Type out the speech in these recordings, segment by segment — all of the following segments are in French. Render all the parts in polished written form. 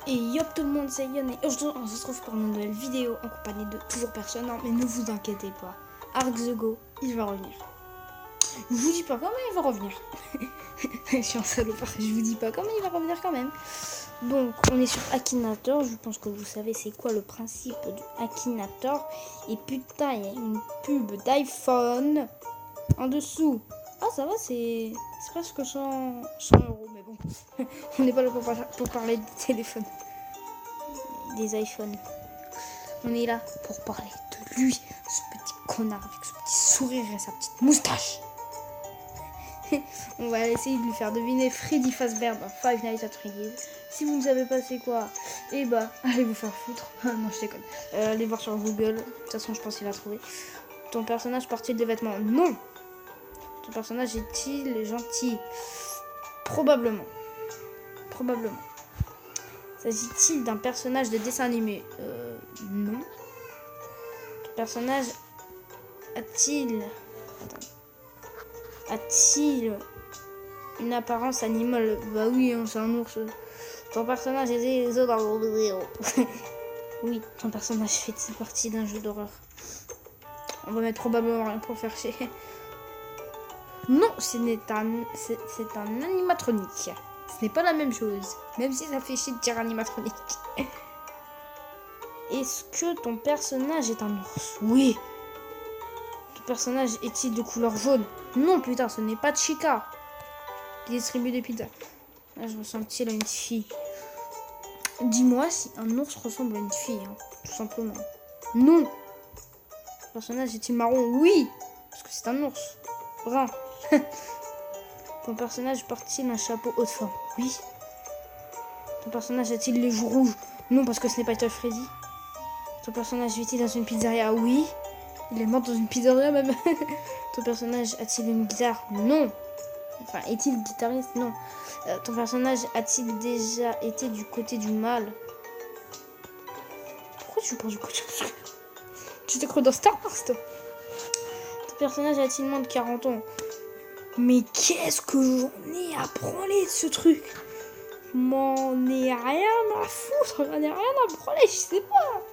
Et yop tout le monde, c'est Yann et aujourd'hui on se retrouve pour une nouvelle vidéo en compagnie de toujours personne, hein, mais ne vous inquiétez pas, Ark the Go, il va revenir. Je vous dis pas comment il va revenir. Je suis un salopard, je vous dis pas comment il va revenir quand même. Donc on est sur Akinator, je pense que vous savez c'est quoi le principe de Akinator. Et putain, il y a une pub d'iPhone en dessous. Ah ça va, c'est presque 100 euros, mais bon, on n'est pas là pour parler des téléphones, des iPhones. On est là pour parler de lui, ce petit connard avec ce petit sourire et sa petite moustache. On va essayer de lui faire deviner Freddy Fazbear dans Five Nights at Freddy's. Si vous ne savez pas c'est quoi, eh bah allez vous faire foutre. Non je déconne. Allez voir sur Google, de toute façon je pense qu'il va trouver. Ton personnage porte-t-il des vêtements? Non. Ton personnage est-il gentil? Probablement. Probablement. S'agit-il d'un personnage de dessin animé? Non. Ton personnage a-t-il une apparence animale? Bah oui, hein, c'est un ours. Ton personnage est dans le vidéo. Oui, ton personnage fait-il partie d'un jeu d'horreur? On va mettre probablement rien pour faire chier. Non, c'est un animatronique. Ce n'est pas la même chose. Même si ça fait chier de dire animatronique. Est-ce que ton personnage est un ours? Oui. Ton personnage est-il de couleur jaune? Non, putain, ce n'est pas Chica qui distribue des pizzas. Là, je ressemble-t-il à une fille? Dis-moi si un ours ressemble à une fille, hein, tout simplement. Non. Ton personnage est-il marron? Oui, parce que c'est un ours. Brun. Ton personnage porte-t-il un chapeau haut de forme? Oui. Ton personnage a-t-il les joues rouges? Non, parce que ce n'est pas Toy Freddy. Ton personnage vit-il dans une pizzeria? Oui. Il est mort dans une pizzeria même. Ton personnage a-t-il une guitare? Non. Enfin, est-il guitariste? Non. Ton personnage a-t-il déjà été du côté du mal? Pourquoi tu parles du côté du mal? Tu t'es cru dans Star Wars, toi? Ton personnage a-t-il moins de 40 ans? Mais qu'est-ce que j'en ai à branler de ce truc? M'en ai rien à foutre, j'en ai rien à branler, je sais pas.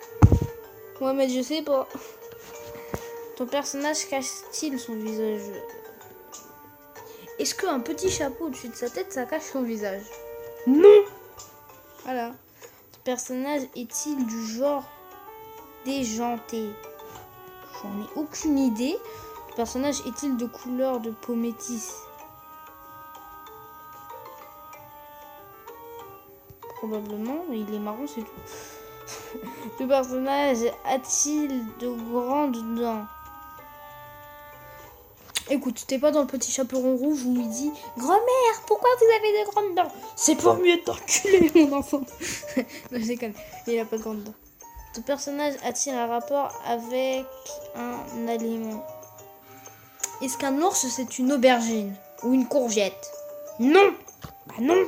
Ouais, mais je sais pas. Ton personnage cache-t-il son visage? Est-ce qu'un petit chapeau au-dessus de sa tête, ça cache son visage? Non. Voilà. Ton personnage est-il du genre déjanté? J'en ai aucune idée. Ton personnage est-il de couleur de peau métisse? Probablement, il est marron, c'est tout. Le personnage a-t-il de grandes dents? Écoute, t'es pas dans le petit chaperon rouge où il dit « Grand-mère, pourquoi vous avez de grandes dents ?» C'est pour mieux t'enculer, mon enfant. Non, je déconne, il a pas de grandes dents. Ton personnage a-t-il un rapport avec un aliment? Est-ce qu'un ours, c'est une aubergine ou une courgette? Non. Bah non.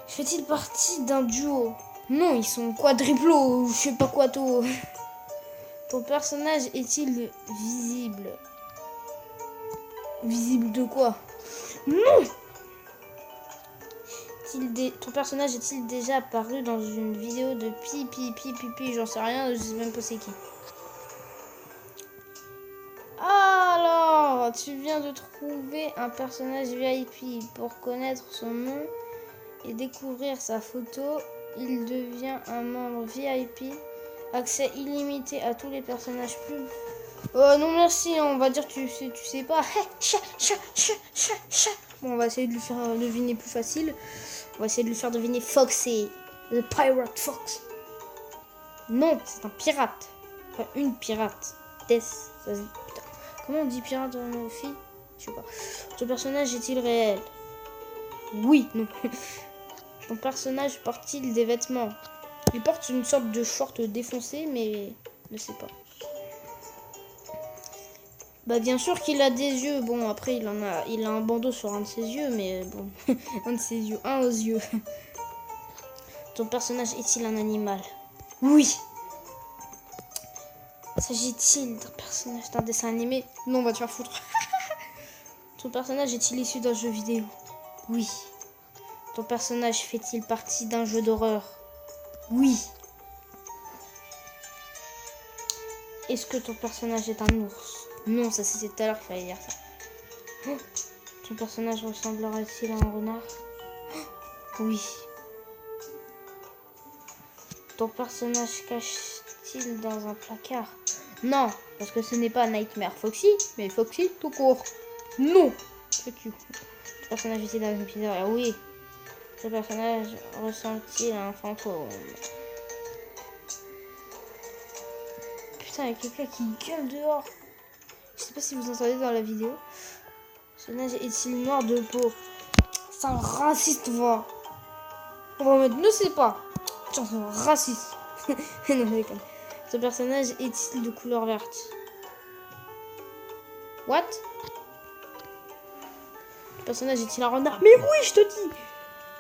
Fait-il partie d'un duo? Non, ils sont quadriplos ou je sais pas quoi tout. Ton personnage est-il visible? Visible de quoi? Non. Ton personnage est-il déjà apparu dans une vidéo de pipi? J'en sais rien, je sais même pas c'est qui. Alors, tu viens de trouver un personnage VIP. Pour connaître son nom et découvrir sa photo, il devient un membre VIP. Accès illimité à tous les personnages pubs. Non merci, on va dire tu sais pas. Bon, on va essayer de lui faire deviner plus facile. On va essayer de lui faire deviner Foxy, the Pirate Fox. Non, c'est un pirate. Enfin, une pirate. Death, ça se dit. Putain. Comment on dit pirate dans nos filles? Je sais pas. Ton personnage est-il réel? Oui, non. Ton personnage porte-t-il des vêtements? Il porte une sorte de short défoncé, mais je sais pas. Bah bien sûr qu'il a des yeux. Bon après il a un bandeau sur un de ses yeux, mais bon, un de ses yeux, un aux yeux. Ton personnage est-il un animal? Oui. S'agit-il d'un personnage d'un dessin animé? Non, on va te faire foutre. Ton personnage est-il issu d'un jeu vidéo? Oui. Ton personnage fait-il partie d'un jeu d'horreur? Oui. Est-ce que ton personnage est un ours? Non, ça c'était tout à l'heure qu'il fallait dire ça. Oh, ton personnage ressemblera-t-il à un renard? Oui. Ton personnage cache-t-il dans un placard? Non, parce que ce n'est pas Nightmare Foxy, mais Foxy tout court. Non. Fuck you. Ton personnage est-il dans une pizzeria? Oui. Ce personnage ressemble-t-il à un fantôme? Putain, il y a quelqu'un qui gueule dehors. Je sais pas si vous entendez dans la vidéo. Ce personnage est-il noir de peau? C'est un raciste, va. On va mettre ne sais pas. Tiens, c'est un raciste. Non, je déconne. Ce personnage est-il de couleur verte? What? Ce personnage est-il un renard? Mais oui, je te dis.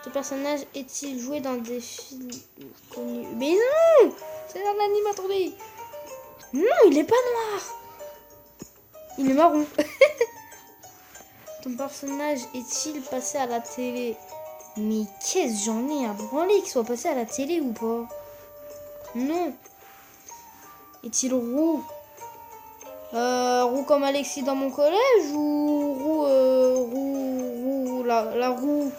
Ce personnage est-il joué dans des films connus? Mais non! C'est un anime, attendez. Non, il est pas noir. Il est marron. Ton personnage est-il passé à la télé? Mais qu'est-ce j'en ai à branler qu'il soit passé à la télé ou pas? Non. Est-il roux? Roux comme Alexis dans mon collège ou roux, la roue,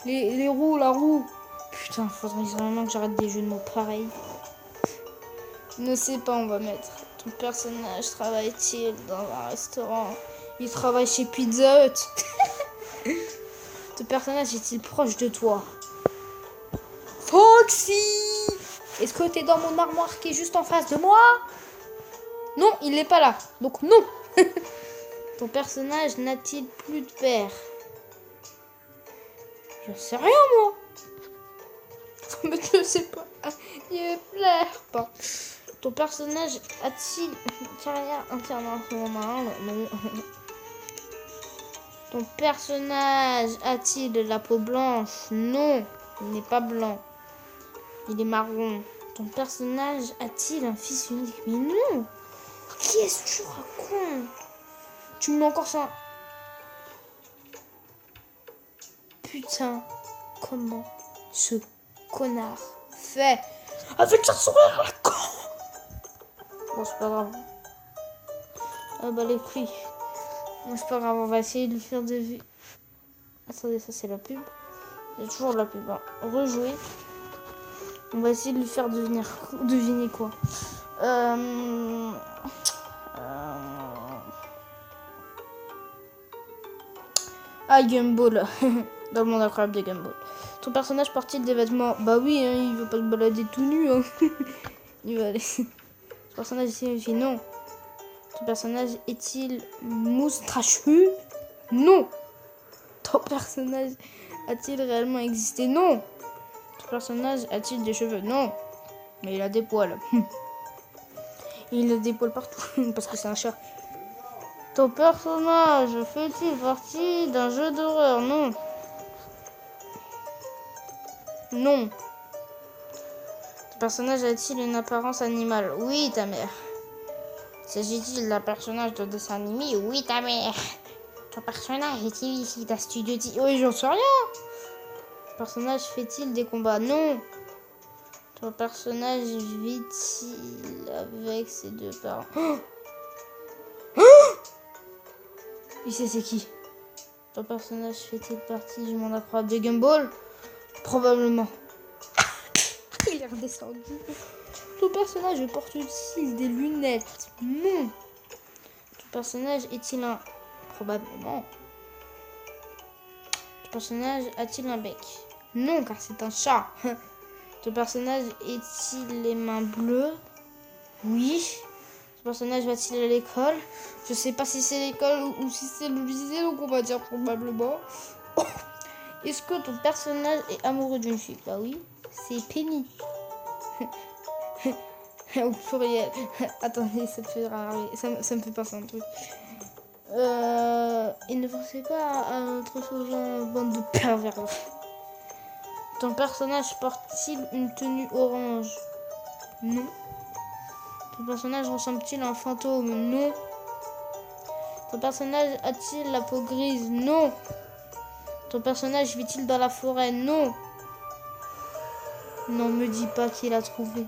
les roues, la roue. Putain, faudrait vraiment que j'arrête des jeux de mots pareils. Ne sais pas, on va mettre. Ton personnage travaille-t-il dans un restaurant? Il travaille chez Pizza Hut. Ton personnage est-il proche de toi? Foxy! Est-ce que t'es dans mon armoire qui est juste en face de moi? Non, il n'est pas là. Donc non. Ton personnage n'a-t-il plus de père? Je sais rien, moi. Mais je sais pas. Il plaît pas. Ton personnage a-t-il une carrière internationale? Non. Ton personnage a-t-il de la peau blanche? Non, il n'est pas blanc. Il est marron. Ton personnage a-t-il un fils unique? Mais non. Qu'est-ce que tu racontes? Tu me mets encore ça. Putain, comment ce connard fait avec sa sourire à la con? Bon, c'est pas grave. Ah bah les couilles. Bon, c'est pas grave, on va essayer de lui faire des vues. Attendez, ça c'est la pub. Il y a toujours de la pub. Hein. Rejouer. On va essayer de lui faire deviner quoi. Ah, Gumball. Dans le monde incroyable de Gumball. Ton personnage porte-t-il des vêtements? Bah oui, hein, il veut pas se balader tout nu. Hein. Il va aller. Ton personnage est-il non. Ton personnage est-il moustachu? Non. Ton personnage a-t-il réellement existé? Non. Ton personnage a-t-il des cheveux? Non. Mais il a des poils. Il a des poils partout parce que c'est un chat. Ton personnage fait-il partie d'un jeu d'horreur? Non. Non. Ton personnage a-t-il une apparence animale? Oui, ta mère. S'agit-il d'un personnage de dessin animé? Oui, ta mère. Ton personnage est-il ici d'un studio? Oui, j'en sais rien. Ton personnage fait-il des combats? Non. Ton personnage vit-il avec ses deux parents? Oh, il sait c'est qui. Ton personnage fait-il partie du monde incroyable de Gumball? Probablement. Il est redescendu. Ton personnage porte-t-il des lunettes? Non. Ton personnage est-il un... Probablement. Ton personnage a-t-il un bec? Non, car c'est un chat. Ton personnage est-il les mains bleues? Oui. Ton personnage va-t-il à l'école? Je sais pas si c'est l'école ou si c'est le lycée, donc on va dire probablement. Oh. Est-ce que ton personnage est amoureux d'une fille? Bah oui, c'est Penny. Au pluriel. Attendez, ça me fait rire. Ça me fait penser à un truc. Et ne pensez pas à autre chose en bande de pervers. Ton personnage porte-t-il une tenue orange? Non. Ton personnage ressemble-t-il à un fantôme? Non. Ton personnage a-t-il la peau grise? Non. Ton personnage vit-il dans la forêt? Non. Non, me dis pas qu'il a trouvé.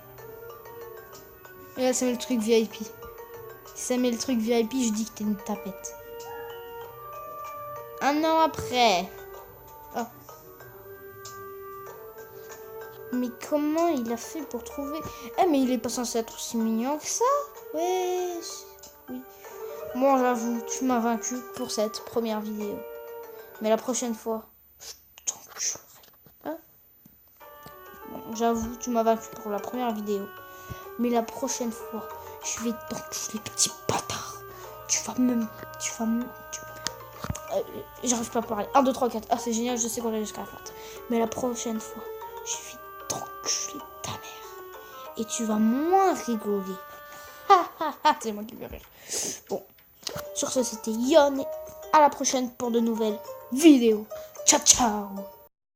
Et là, ça met le truc VIP. Si ça met le truc VIP, je dis que t'es une tapette. 1 an après. Oh. Mais comment il a fait pour trouver... Eh, mais il est pas censé être aussi mignon que ça. Ouais. Oui. Bon, j'avoue, tu m'as vaincu pour cette première vidéo. Mais la prochaine fois, je t'enculerai. Hein? Bon, j'avoue, tu m'as vaincu pour la première vidéo. Mais la prochaine fois, je vais t'enculer, petit bâtard. J'arrive pas à parler. 1, 2, 3, 4. Ah, c'est génial, je sais qu'on est jusqu'à la fin. Mais la prochaine fois, je vais t'enculer ta mère. Et tu vas moins rigoler. C'est moi qui vais rire. Bon, sur ce, c'était Yon. Et à la prochaine pour de nouvelles vidéos. Ciao, ciao.